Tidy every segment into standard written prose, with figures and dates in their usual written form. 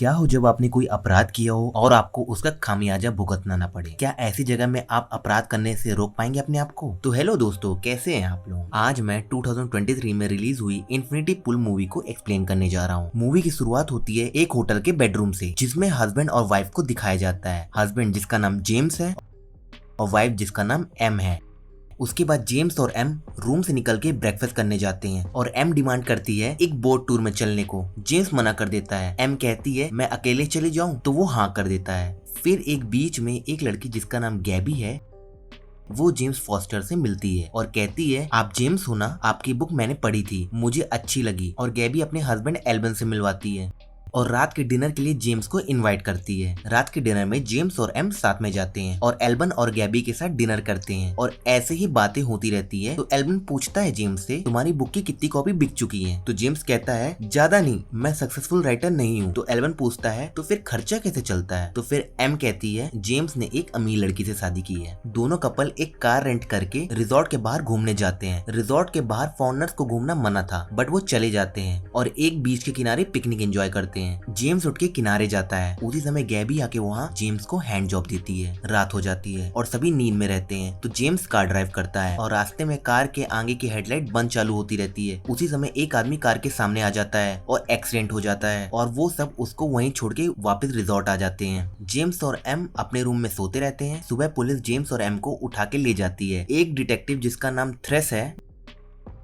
क्या हो जब आपने कोई अपराध किया हो और आपको उसका खामियाजा भुगतना ना पड़े। क्या ऐसी जगह में आप अपराध करने से रोक पाएंगे अपने आप को? तो हेलो दोस्तों, कैसे हैं आप लोग। आज मैं 2023 में रिलीज हुई इन्फिनिटी पूल मूवी को एक्सप्लेन करने जा रहा हूँ। मूवी की शुरुआत होती है एक होटल के बेडरूम से, जिसमें हस्बैंड और वाइफ को दिखाया जाता है। हस्बैंड जिसका नाम जेम्स है और वाइफ जिसका नाम एम है। उसके बाद जेम्स और एम रूम से निकल के ब्रेकफास्ट करने जाते हैं और एम डिमांड करती है एक बोट टूर में चलने को। जेम्स मना कर देता है। एम कहती है मैं अकेले चले जाऊं, तो वो हाँ कर देता है। फिर एक बीच में एक लड़की जिसका नाम गैबी है, वो जेम्स फॉस्टर से मिलती है और कहती है आप जेम्स हो ना, आपकी बुक मैंने पढ़ी थी, मुझे अच्छी लगी। और गैबी अपने हस्बैंड एल्बन से मिलवाती है और रात के डिनर के लिए जेम्स को इनवाइट करती है। रात के डिनर में जेम्स और एम साथ में जाते हैं और एल्बन और गैबी के साथ डिनर करते हैं और ऐसे ही बातें होती रहती है। तो एल्बन पूछता है जेम्स से तुम्हारी बुक की कितनी कॉपी बिक चुकी है? तो जेम्स कहता है ज्यादा नहीं, मैं सक्सेसफुल राइटर नहीं हूँ। तो एल्बन पूछता है तो फिर खर्चा कैसे चलता है? तो फिर एम कहती है जेम्स ने एक अमीर लड़की से शादी की है। दोनों कपल एक कार रेंट करके रिजॉर्ट के बाहर घूमने जाते हैं। रिजॉर्ट के बाहर फॉरेनर्स को घूमना मना था, बट वो चले जाते हैं और एक बीच के किनारे पिकनिक एंजॉय करते हैं। जेम्स उठ के किनारे जाता है। उसी समय गैबी आके वहाँ जेम्स को हैंड जॉब देती है। रात हो जाती है और सभी नींद में रहते हैं। तो जेम्स कार ड्राइव करता है और रास्ते में कार के आगे की हेडलाइट बंद चालू होती रहती है। उसी समय एक आदमी कार के सामने आ जाता है और एक्सीडेंट हो जाता है और वो सब उसको वहीं छोड़ के वापस रिजॉर्ट आ जाते हैं। जेम्स और एम अपने रूम में सोते रहते हैं। सुबह पुलिस जेम्स और एम को उठा के ले जाती है। एक डिटेक्टिव जिसका नाम थ्रेस है,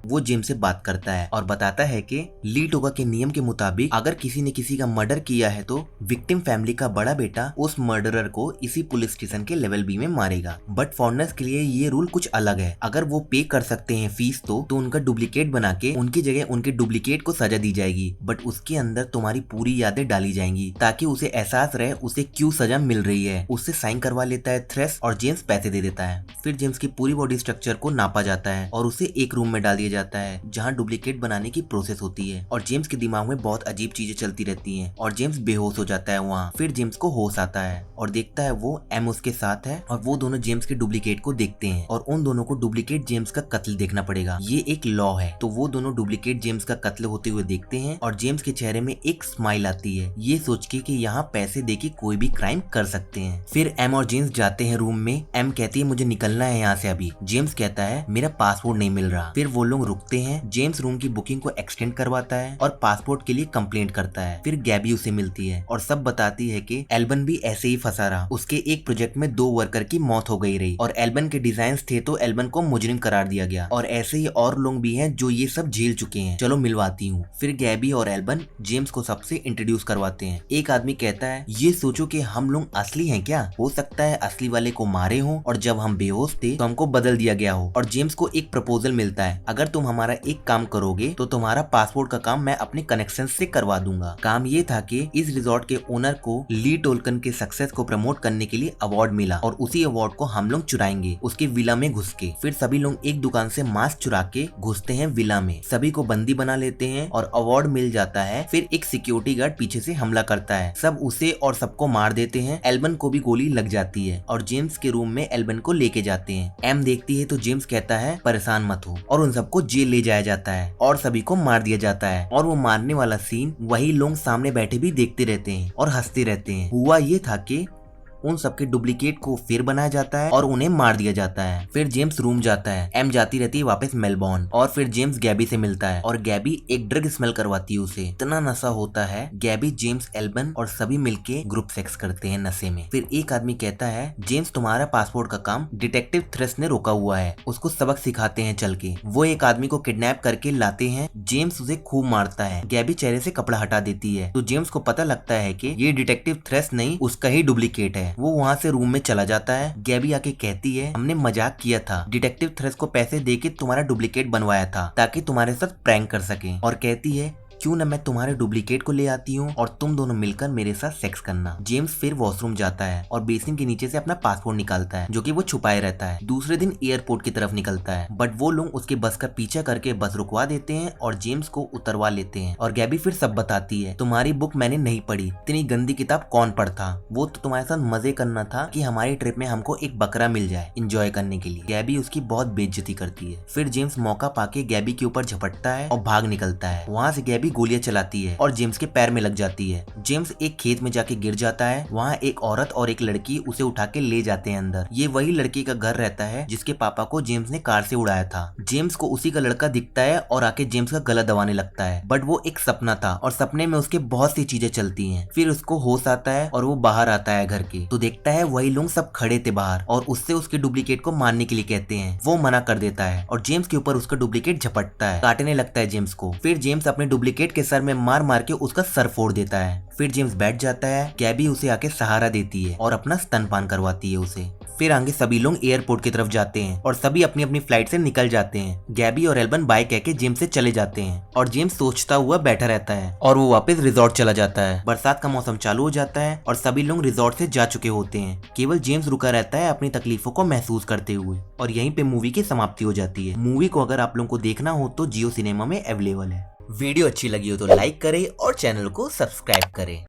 वो जेम्स से बात करता है और बताता है कि ली टोगा के नियम के मुताबिक अगर किसी ने किसी का मर्डर किया है तो विक्टिम फैमिली का बड़ा बेटा उस मर्डरर को इसी पुलिस स्टेशन के लेवल बी में मारेगा। बट फॉरेनर्स के लिए ये रूल कुछ अलग है। अगर वो पे कर सकते हैं फीस तो उनका डुप्लीकेट बना के उनकी जगह उनके डुप्लीकेट को सजा दी जाएगी, बट उसके अंदर तुम्हारी पूरी यादें डाली जाएंगी ताकि उसे एहसास रहे उसे क्यों सजा मिल रही है। उससे साइन करवा लेता है थ्रेस और जेम्स पैसे दे देता है। फिर जेम्स की पूरी बॉडी स्ट्रक्चर को नापा जाता है और उसे एक रूम में डाल दिया जाता है जहां डुप्लीकेट बनाने की प्रोसेस होती है। और जेम्स के दिमाग में बहुत अजीब चीजें चलती रहती हैं और जेम्स बेहोश हो जाता है वहाँ। फिर जेम्स को होश आता है और देखता है वो एम उसके साथ है और वो दोनों जेम्स के डुप्लीकेट को देखते हैं और उन दोनों को डुप्लीकेट जेम्स का कत्ल देखना पड़ेगा, ये एक लॉ है। तो वो दोनों डुप्लीकेट जेम्स का कत्ल होते हुए देखते हैं और जेम्स के चेहरे में एक स्माइल आती है, ये सोच के कि यहाँ पैसे दे के कोई भी क्राइम कर सकते हैं। फिर एम और जेम्स जाते हैं रूम में। एम कहती है मुझे निकलना है यहाँ से अभी। जेम्स कहता है मेरा पासपोर्ट नहीं मिल रहा। फिर वो लोग रुकते हैं। जेम्स रूम की बुकिंग को एक्सटेंड करवाता है और पासपोर्ट के लिए कंप्लेंट करता है। फिर गैबी उसे मिलती है और सब बताती है कि एल्बन भी ऐसे ही फंसा रहा। उसके एक प्रोजेक्ट में 2 वर्कर की मौत हो गई रही और एल्बन के डिजाइन थे तो एल्बन को मुजरिम करार दिया गया और ऐसे ही और लोग भी हैं जो ये सब झेल चुके हैं, चलो मिलवाती हूँ। फिर गैबी और एल्बन जेम्स को सबसे इंट्रोड्यूस करवाते हैं। एक आदमी कहता है ये सोचो कि हम लोग असली हैं क्या? हो सकता है असली वाले को मारे हो और जब हम बेहोश थे तो हमको बदल दिया गया हो। और जेम्स को एक प्रपोजल मिलता है, अगर तुम हमारा एक काम करोगे तो तुम्हारा पासपोर्ट का काम मैं अपने कनेक्शन से करवा दूंगा। काम ये था कि इस रिजॉर्ट के ओनर को ली टोल्कन के सक्सेस को प्रमोट करने के लिए अवार्ड मिला और उसी अवार्ड को हम लोग चुराएंगे उसके विला में घुस के। फिर सभी लोग एक दुकान से मास्क चुरा के घुसते हैं विला में, सभी को बंदी बना लेते हैं और अवार्ड मिल जाता है। फिर एक सिक्योरिटी गार्ड पीछे से हमला करता है, सब उसे और सबको मार देते हैं। एल्बन को भी गोली लग जाती है और जेम्स के रूम में एल्बन को लेके जाते हैं। एम देखती है तो जेम्स कहता है परेशान मत हो और उन सबको जेल ले जाया जाता है और सभी को मार दिया जाता है। और वो मारने वाला सीन वही लोग सामने बैठे भी देखते रहते हैं और हंसते रहते हैं। हुआ ये था कि उन सबके डुप्लीकेट को फिर बनाया जाता है और उन्हें मार दिया जाता है। फिर जेम्स रूम जाता है। एम जाती रहती है वापस मेलबॉर्न और फिर जेम्स गैबी से मिलता है और गैबी एक ड्रग स्मेल करवाती है उसे। इतना नशा होता है, गैबी, जेम्स, एल्बन और सभी मिलके ग्रुप सेक्स करते हैं नशे में। फिर एक आदमी कहता है जेम्स तुम्हारा पासपोर्ट का काम डिटेक्टिव थ्रेस ने रोका हुआ है, उसको सबक सिखाते हैं चल के। वो एक आदमी को किडनैप करके लाते हैं। जेम्स उसे खूब मारता है। गैबी चेहरे से कपड़ा हटा देती है तो जेम्स को पता लगता है कि ये डिटेक्टिव थ्रेस नहीं उसका ही डुप्लीकेट है। वो वहाँ से रूम में चला जाता है। गैबी आके कहती है हमने मजाक किया था, डिटेक्टिव थ्रेस को पैसे देके तुम्हारा डुप्लीकेट बनवाया था ताकि तुम्हारे साथ प्रैंक कर सके। और कहती है क्यों ना मैं तुम्हारे डुप्लीकेट को ले आती हूँ और तुम दोनों मिलकर मेरे साथ सेक्स करना। जेम्स फिर वॉशरूम जाता है और बेसिन के नीचे से अपना पासपोर्ट निकालता है जो कि वो छुपाए रहता है। दूसरे दिन एयरपोर्ट की तरफ निकलता है बट वो लोग उसके बस का पीछा करके बस रुकवा देते हैं और जेम्स को उतरवा लेते हैं। और गैबी फिर सब बताती है तुम्हारी बुक मैंने नहीं पढ़ी, इतनी गंदी किताब कौन पढ़ता, वो तो तुम्हारे साथ मजे करना था कि हमारी ट्रिप में हमको एक बकरा मिल जाए इंजॉय करने के लिए। गैबी उसकी बहुत बेइज्जती करती है। फिर जेम्स मौका पाके गैबी के ऊपर झपटता है और भाग निकलता है। वहाँ से गैबी गैबी गोलियां चलाती है और जेम्स के पैर में लग जाती है। जेम्स एक खेत में जाके गिर जाता है। वहाँ एक औरत और एक लड़की उसे उठा के ले जाते हैं अंदर। ये वही लड़की का घर रहता है जिसके पापा को जेम्स ने कार से उड़ाया था। जेम्स को उसी का लड़का दिखता है और आके जेम्स का गला दबाने लगता है, बट वो एक सपना था और सपने में उसके बहुत सी चीजें चलती हैं। फिर उसको होश आता है और वो बाहर आता है घर के, तो देखता है वही लोग सब खड़े थे बाहर और उससे उसके डुप्लीकेट को मारने के लिए कहते हैं। वो मना कर देता है और जेम्स के ऊपर उसका डुप्लीकेट झपटता है, काटने लगता है जेम्स को। फिर जेम्स अपने डुप्लीकेट के सर में मार मार के उसका सर फोड़ देता है। फिर जेम्स बैठ जाता है। गैबी उसे आके सहारा देती है और अपना स्तनपान करवाती है उसे। फिर आगे सभी लोग एयरपोर्ट की तरफ जाते हैं और सभी अपनी अपनी फ्लाइट से निकल जाते हैं। गैबी और एल्बन बाय कह के जेम्स से चले जाते हैं और जेम्स सोचता हुआ बैठा रहता है और वो वापस रिजॉर्ट चला जाता है। बरसात का मौसम चालू हो जाता है और सभी लोग रिजॉर्ट से जा चुके होते हैं। केवल जेम्स रुका रहता है अपनी तकलीफों को महसूस करते हुए। और यहीं पे मूवी की समाप्ति हो जाती है। मूवी को अगर आप लोगों को देखना हो तो जियो सिनेमा में अवेलेबल है। वीडियो अच्छी लगी हो तो लाइक करें और चैनल को सब्सक्राइब करें।